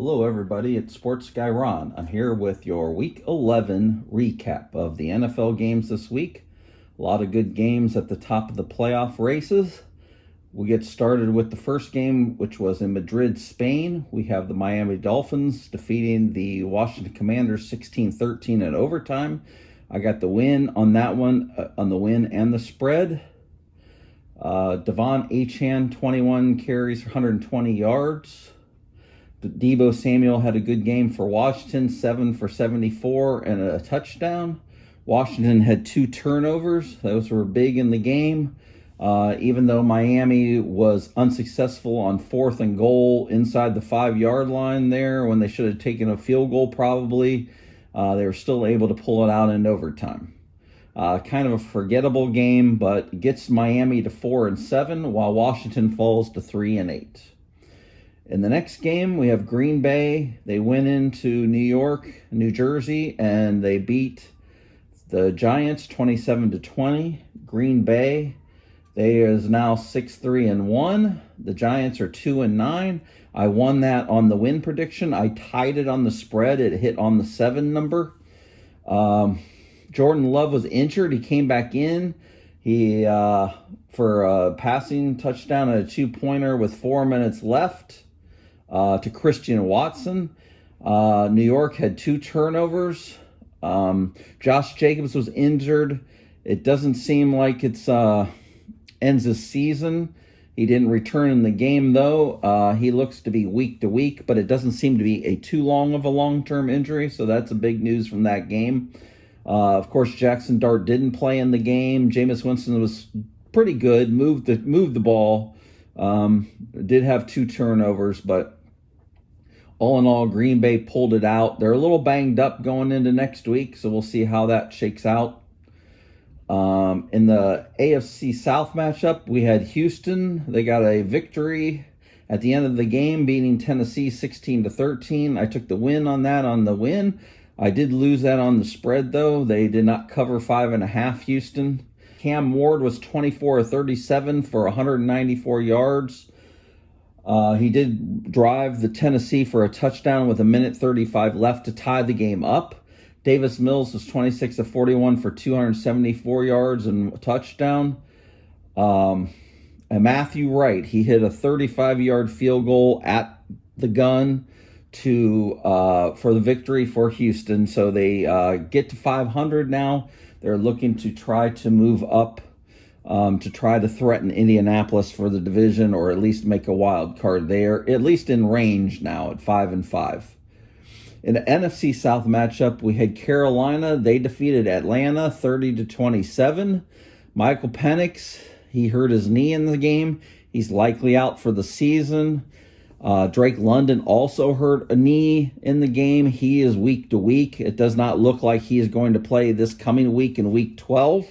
Hello, everybody. It's Sports Guy Ron. I'm here with your Week 11 recap of the NFL games this week. A lot of good games at the top of the playoff races. We get started with the first game, which was in Madrid, Spain. We have the Miami Dolphins defeating the Washington Commanders 16-13 in overtime. I got the win on that one, on the win and the spread. Devon Achane, 21 carries for 120 yards. Deebo Samuel had a good game for Washington, 7 for 74 and a touchdown. Washington had 2 turnovers. Those were big in the game. Even though Miami was unsuccessful on 4th and goal inside the 5-yard line there when they should have taken a field goal probably, they were still able to pull it out in overtime. Kind of a forgettable game, but gets Miami to 4-7 while Washington falls to 3-8. In the next game, we have Green Bay. They went into New York, New Jersey, and they beat the Giants 27-20. Green Bay, they is now 6-3-1. The Giants are 2-9. I won that on the win prediction. I tied it on the spread. It hit on the 7 number. Jordan Love was injured. He came back in. He for a passing touchdown and a 2-pointer with 4 minutes left. To Christian Watson. New York had 2 turnovers. Josh Jacobs was injured. It doesn't seem like it's ends the season. He didn't return in the game, though. He looks to be week to week, but it doesn't seem to be too long of a long-term injury, so that's a big news from that game. Of course, Jackson Dart didn't play in the game. Jameis Winston was pretty good, moved the ball. Did have 2 turnovers, but all in all, Green Bay pulled it out. They're a little banged up going into next week, so we'll see how that shakes out. In the AFC South matchup, we had Houston. They got a victory at the end of the game, beating Tennessee 16-13. I took the win on that on the win. I did lose that on the spread, though. They did not cover 5.5, Houston. Cam Ward was 24-37 for 194 yards. He did drive the Tennessee for a touchdown with 1:35 left to tie the game up. Davis Mills was 26-41 for 274 yards and a touchdown. And Matthew Wright, he hit a 35-yard field goal at the gun for the victory for Houston. So they get to 500 now. They're looking to try to move up to try to threaten Indianapolis for the division, or at least make a wild card there, at least in range now at 5-5. In the NFC South matchup, we had Carolina. They defeated Atlanta 30-27. Michael Penix, he hurt his knee in the game. He's likely out for the season. Drake London also hurt a knee in the game. He is week to week. It does not look like he is going to play this coming week in week 12.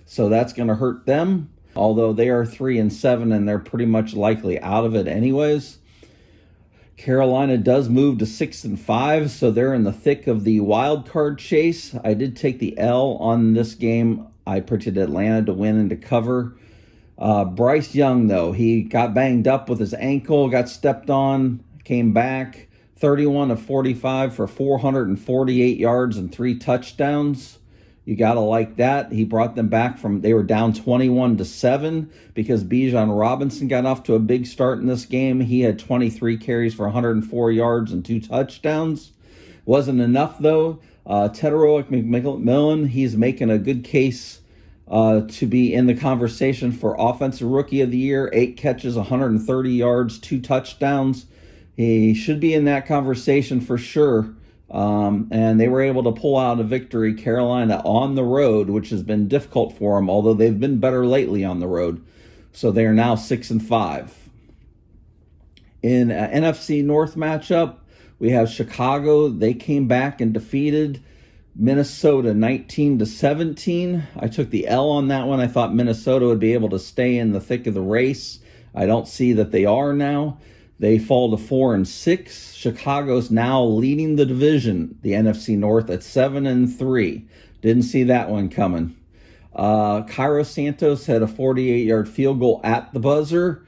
So that's going to hurt them, although they are 3-7 and they're pretty much likely out of it anyways. Carolina does move to 6-5, so they're in the thick of the wild card chase. I did take the L on this game. I predicted Atlanta to win and to cover. Bryce Young, though, he got banged up with his ankle, got stepped on, came back, 31-45 for 448 yards and 3 touchdowns. You got to like that. He brought them back they were down 21-7 because Bijan Robinson got off to a big start in this game. He had 23 carries for 104 yards and 2 touchdowns. Wasn't enough, though. Tederick McMillan, he's making a good case to be in the conversation for Offensive Rookie of the Year. 8 catches, 130 yards, 2 touchdowns. He should be in that conversation for sure. And they were able to pull out a victory, Carolina, on the road, which has been difficult for them, although they've been better lately on the road. So they are now 6-5. In an NFC North matchup, we have Chicago. They came back and defeated Minnesota 19-17. I took the L on that one. I thought Minnesota would be able to stay in the thick of the race. I don't see that they are now. They fall to 4-6. Chicago's now leading the division, the NFC North, at 7-3. Didn't see that one coming. Cairo Santos had a 48-yard field goal at the buzzer.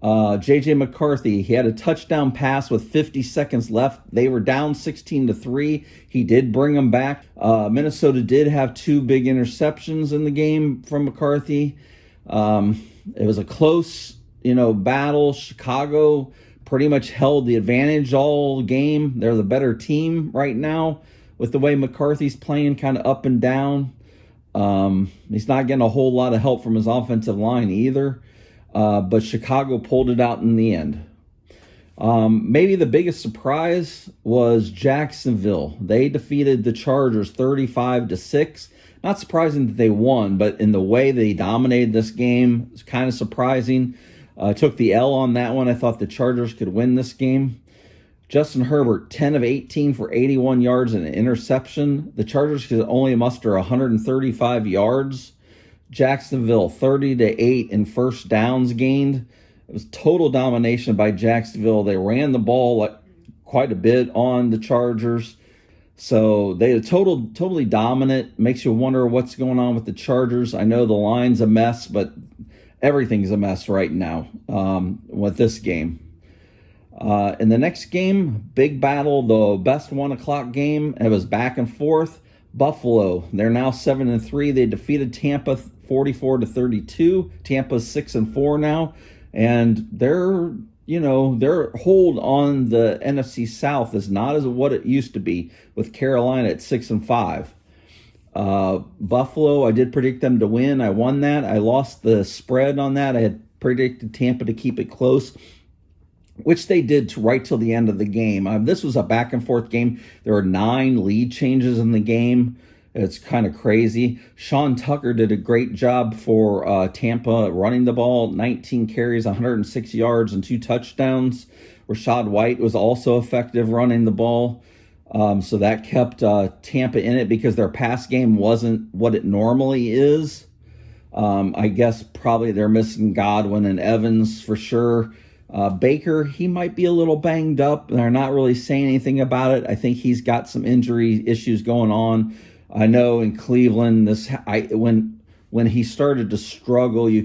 JJ McCarthy, he had a touchdown pass with 50 seconds left. They were down 16-3. He did bring them back. Minnesota did have 2 big interceptions in the game from McCarthy. It was a close, battle. Chicago pretty much held the advantage all game. They're the better team right now with the way McCarthy's playing, kind of up and down. He's not getting a whole lot of help from his offensive line either. But Chicago pulled it out in the end. Maybe the biggest surprise was Jacksonville. They defeated the Chargers 35-6. Not surprising that they won, but in the way they dominated this game, it's kind of surprising. Took the L on that one. I thought the Chargers could win this game. Justin Herbert, 10 of 18 for 81 yards and an interception. The Chargers could only muster 135 yards. Jacksonville, 30-8 in first downs gained. It was total domination by Jacksonville. They ran the ball quite a bit on the Chargers. So they are totally dominant. Makes you wonder what's going on with the Chargers. I know the line's a mess, but everything's a mess right now with this game. In the next game, big battle, the best 1 o'clock game. It was back and forth. Buffalo, they're now 7-3. They defeated Tampa 44-32. Tampa's 6-4 now, and their hold on the NFC South is not as what it used to be with Carolina at 6-5. Buffalo, I did predict them to win. I won that. I lost the spread on that. I had predicted Tampa to keep it close, which they did right till the end of the game. This was a back and forth game. There were 9 lead changes in the game. It's kind of crazy. Sean Tucker did a great job for Tampa running the ball. 19 carries, 106 yards, and 2 touchdowns. Rachaad White was also effective running the ball. So that kept Tampa in it because their pass game wasn't what it normally is. I guess probably they're missing Godwin and Evans for sure. Baker, he might be a little banged up. They're not really saying anything about it. I think he's got some injury issues going on. I know in Cleveland, when he started to struggle, you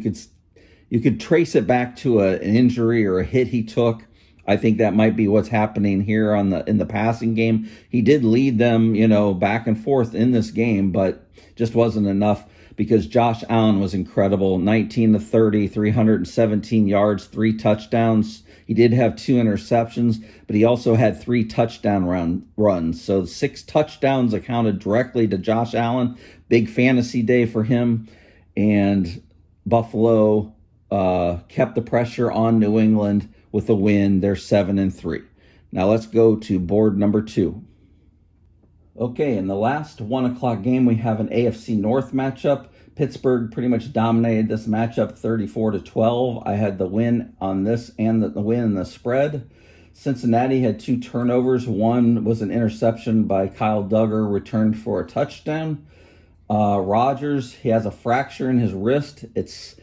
could trace it back to an injury or a hit he took. I think that might be what's happening here in the passing game. He did lead them, back and forth in this game, but just wasn't enough because Josh Allen was incredible. 19-30, 317 yards, 3 touchdowns. He did have 2 interceptions, but he also had 3 touchdown runs. So 6 touchdowns accounted directly to Josh Allen. Big fantasy day for him. And Buffalo kept the pressure on New England with a win. They're 7-3. Now let's go to board number 2. Okay, in the last 1 o'clock game, we have an AFC North matchup. Pittsburgh pretty much dominated this matchup 34-12. I had the win on this and the win in the spread. Cincinnati had 2 turnovers. One was an interception by Kyle Duggar, returned for a touchdown. Rodgers, he has a fracture in his wrist. It's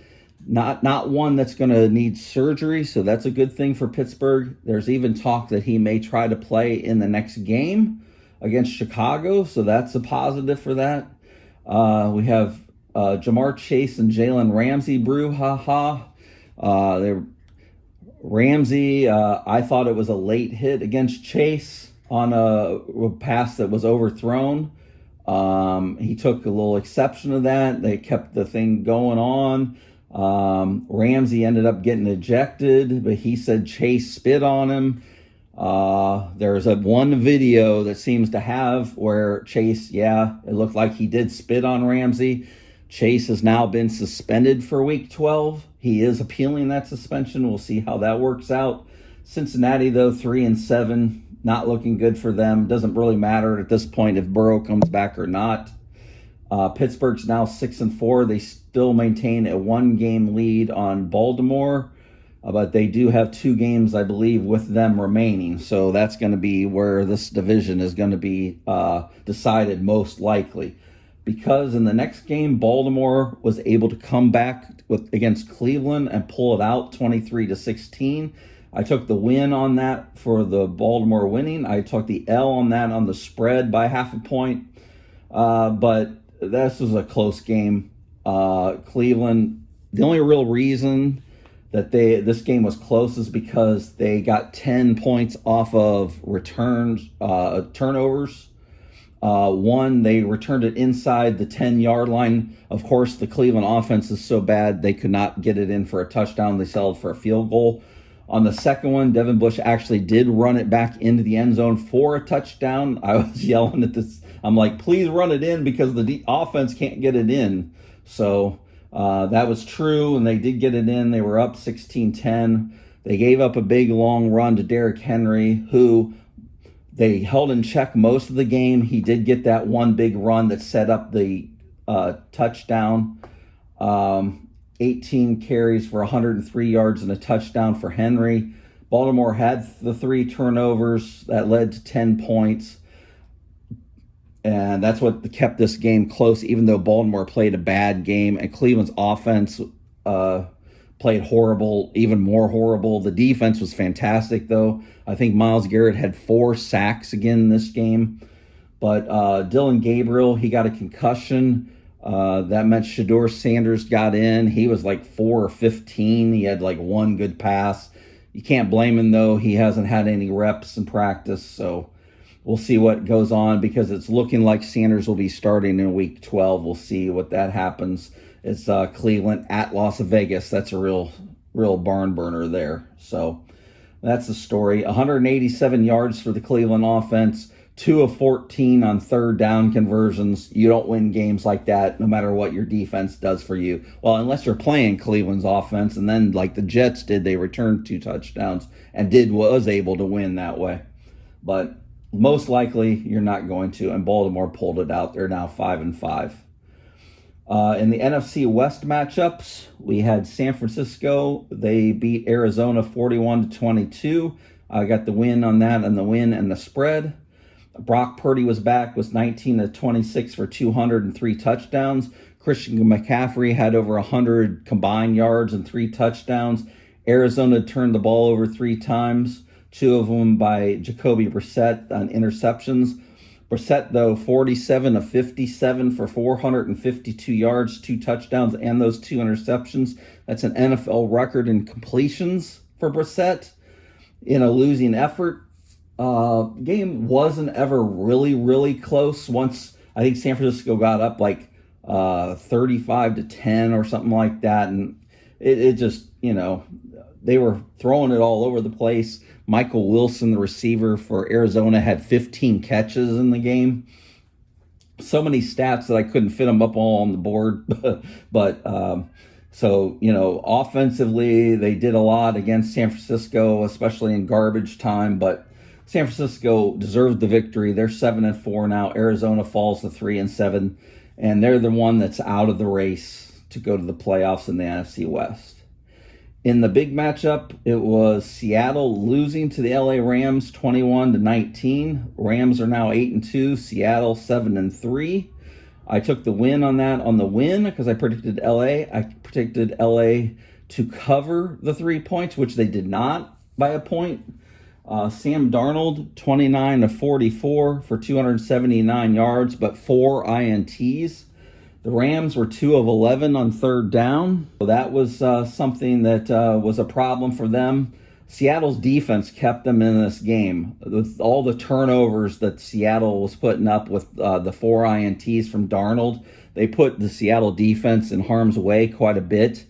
not one that's going to need surgery, so that's a good thing for Pittsburgh. There's even talk that he may try to play in the next game against Chicago, so that's a positive for that. We have Jamar Chase and Jalen Ramsey brouhaha. Ramsey, I thought it was a late hit against Chase on a pass that was overthrown. He took a little exception to that. They kept the thing going on. Ramsey ended up getting ejected, but he said Chase spit on him. There's one video that seems to have where Chase, it looked like he did spit on Ramsey. Chase has now been suspended for week 12. He is appealing that suspension. We'll see how that works out. Cincinnati, though, 3-7, not looking good for them. Doesn't really matter at this point if Burrow comes back or not. Pittsburgh's now 6-4. They still maintain a 1-game lead on Baltimore. But they do have 2 games, I believe, with them remaining. So that's going to be where this division is going to be decided most likely. Because in the next game, Baltimore was able to come back against Cleveland and pull it out 23-16. I took the win on that for the Baltimore winning. I took the L on that on the spread by half a point. But this was a close game. Cleveland, the only real reason that this game was close is because they got 10 points off of turnovers. One, they returned it inside the 10-yard line. Of course, the Cleveland offense is so bad they could not get it in for a touchdown. They settled for a field goal. On the second one, Devin Bush actually did run it back into the end zone for a touchdown. I was yelling at this. I'm like, please run it in because the offense can't get it in. So that was true, and they did get it in. They were up 16-10. They gave up a big, long run to Derrick Henry, who they held in check most of the game. He did get that one big run that set up the touchdown. 18 carries for 103 yards and a touchdown for Henry. Baltimore had the 3 turnovers that led to 10 points. And that's what kept this game close, even though Baltimore played a bad game. And Cleveland's offense played horrible, even more horrible. The defense was fantastic, though. I think Myles Garrett had 4 sacks again in this game. But Dylan Gabriel, he got a concussion. That meant Shedeur Sanders got in. He was like 4 or 15. He had like 1 good pass. You can't blame him, though. He hasn't had any reps in practice. So we'll see what goes on because it's looking like Sanders will be starting in Week 12. We'll see what that happens. It's Cleveland at Las Vegas. That's a real barn burner there. So that's the story. 187 yards for the Cleveland offense. 2 of 14 on third down conversions. You don't win games like that no matter what your defense does for you. Well, unless you're playing Cleveland's offense, and then like the Jets did, they returned 2 touchdowns and was able to win that way. But most likely you're not going to, and Baltimore pulled it out. They're now 5-5. In the NFC West matchups, we had San Francisco. They beat Arizona 41-22. I got the win on that, and the win and the spread. Brock Purdy was back, was 19-26 for 203 touchdowns. Christian McCaffrey had over 100 combined yards and 3 touchdowns. Arizona turned the ball over 3 times, 2 of them by Jacoby Brissett on interceptions. Brissett, though, 47-57 for 452 yards, 2 touchdowns, and those 2 interceptions. That's an NFL record in completions for Brissett in a losing effort. Game wasn't ever really close. Once I think San Francisco got up like 35-10 or something like that, and it just, they were throwing it all over the place. Michael Wilson, the receiver for Arizona, had 15 catches in the game. So many stats that I couldn't fit them up all on the board. But offensively, they did a lot against San Francisco, especially in garbage time. But San Francisco deserved the victory. They're 7-4 now. Arizona falls to 3-7, and they're the one that's out of the race to go to the playoffs in the NFC West. In the big matchup, it was Seattle losing to the LA Rams 21-19. Rams are now 8-2. Seattle 7-3. I took the win on that on the win because I predicted LA. I predicted LA to cover the 3 points, which they did not by a point. Sam Darnold, 29-44 for 279 yards, but 4 INTs. The Rams were 2 of 11 on third down. So that was something that was a problem for them. Seattle's defense kept them in this game. With all the turnovers that Seattle was putting up with the 4 INTs from Darnold, they put the Seattle defense in harm's way quite a bit.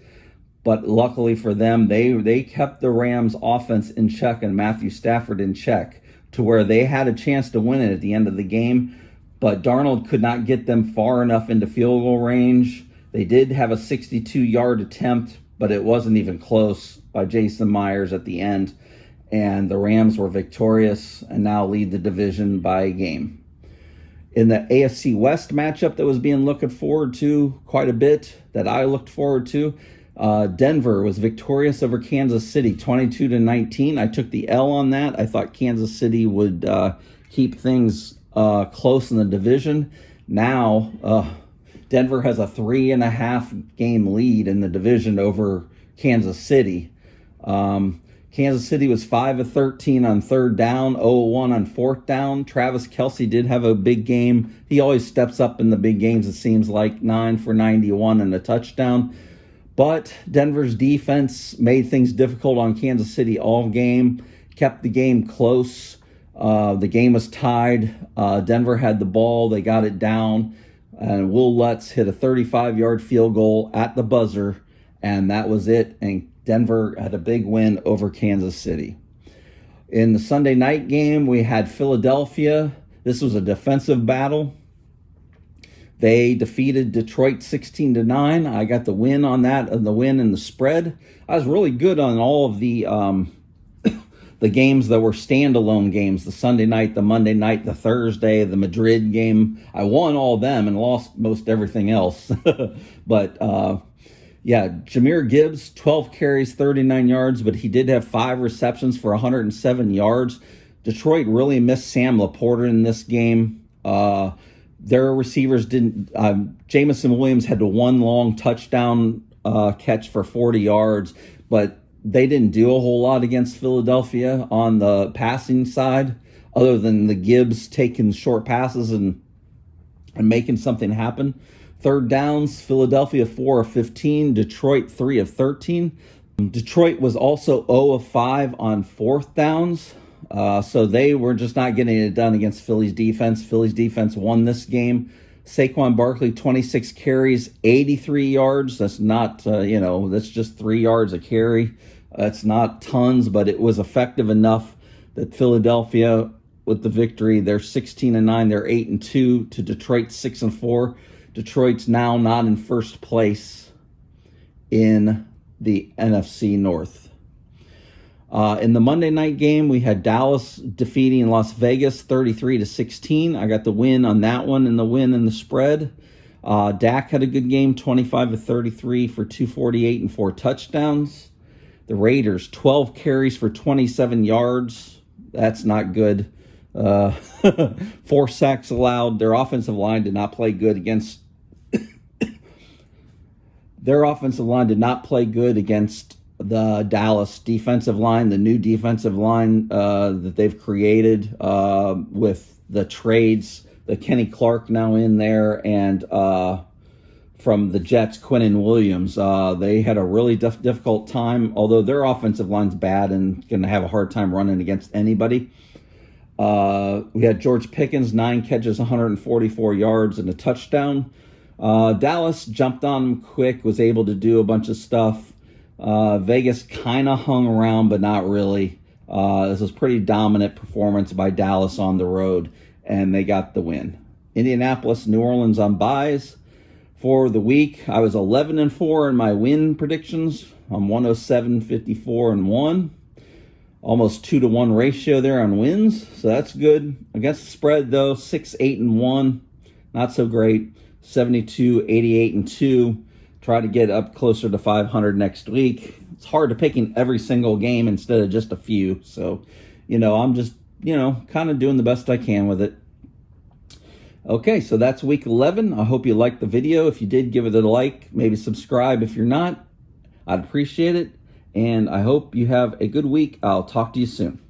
But luckily for them, they kept the Rams offense in check and Matthew Stafford in check to where they had a chance to win it at the end of the game. But Darnold could not get them far enough into field goal range. They did have a 62-yard attempt, but it wasn't even close by Jason Myers at the end. And the Rams were victorious and now lead the division by a game. In the AFC West matchup that was being looked forward to quite a bit, that I looked forward to, Denver was victorious over Kansas City, 22-19. I took the L on that. I thought Kansas City would keep things close in the division. Now, Denver has a 3.5 game lead in the division over Kansas City. Kansas City was 5 of 13 on third down, 0-1 on fourth down. Travis Kelce did have a big game. He always steps up in the big games, it seems like, 9 for 91 and a touchdown. But Denver's defense made things difficult on Kansas City all game, kept the game close. The game was tied. Denver had the ball. They got it down. And Will Lutz hit a 35-yard field goal at the buzzer. And that was it. And Denver had a big win over Kansas City. In the Sunday night game, we had Philadelphia. This was a defensive battle. They defeated Detroit 16-9. I got the win on that, and the win in the spread. I was really good on all of the the games that were standalone games, the Sunday night, the Monday night, the Thursday, the Madrid game. I won all of them and lost most everything else. But, yeah, Jahmyr Gibbs, 12 carries, 39 yards, but he did have 5 receptions for 107 yards. Detroit really missed Sam Laporta in this game. Their receivers didn't. Jameson Williams had the one long touchdown catch for 40 yards, but they didn't do a whole lot against Philadelphia on the passing side, other than the Gibbs taking short passes and making something happen. Third downs, Philadelphia 4 of 15, Detroit 3 of 13. Detroit was also 0 of 5 on fourth downs. So they were just not getting it done against Philly's defense. Philly's defense won this game. Saquon Barkley, 26 carries, 83 yards. That's not, that's just 3 yards a carry. That's not tons, but it was effective enough that Philadelphia, with the victory, they're 16-9. They're 8-2 to Detroit 6-4. Detroit's now not in first place in the NFC North. In the Monday night game, we had Dallas defeating Las Vegas 33-16. I got the win on that one and the win in the spread. Dak had a good game, 25 of 33 for 248 and 4 touchdowns. The Raiders, 12 carries for 27 yards. That's not good. 4 sacks allowed. Their offensive line did not play good against the Dallas defensive line, the new defensive line that they've created with the trades, the Kenny Clark now in there, and from the Jets, Quinnen Williams. They had a really difficult time, although their offensive line's bad and going to have a hard time running against anybody. We had George Pickens, 9 catches, 144 yards, and a touchdown. Dallas jumped on him quick, was able to do a bunch of stuff. Vegas kind of hung around, but not really. This was pretty dominant performance by Dallas on the road, and they got the win. Indianapolis, New Orleans on buys. For the week, I was 11-4 in my win predictions. I'm 107, 54, and 1. Almost 2-to-1 ratio there on wins, so that's good. Against the spread, though, 6-8-1, not so great. 72, 88, and 2. Try to get up closer to 500 next week. It's hard to pick in every single game instead of just a few. So, I'm just, kind of doing the best I can with it. Okay, so that's week 11. I hope you liked the video. If you did, give it a like. Maybe subscribe if you're not. I'd appreciate it. And I hope you have a good week. I'll talk to you soon.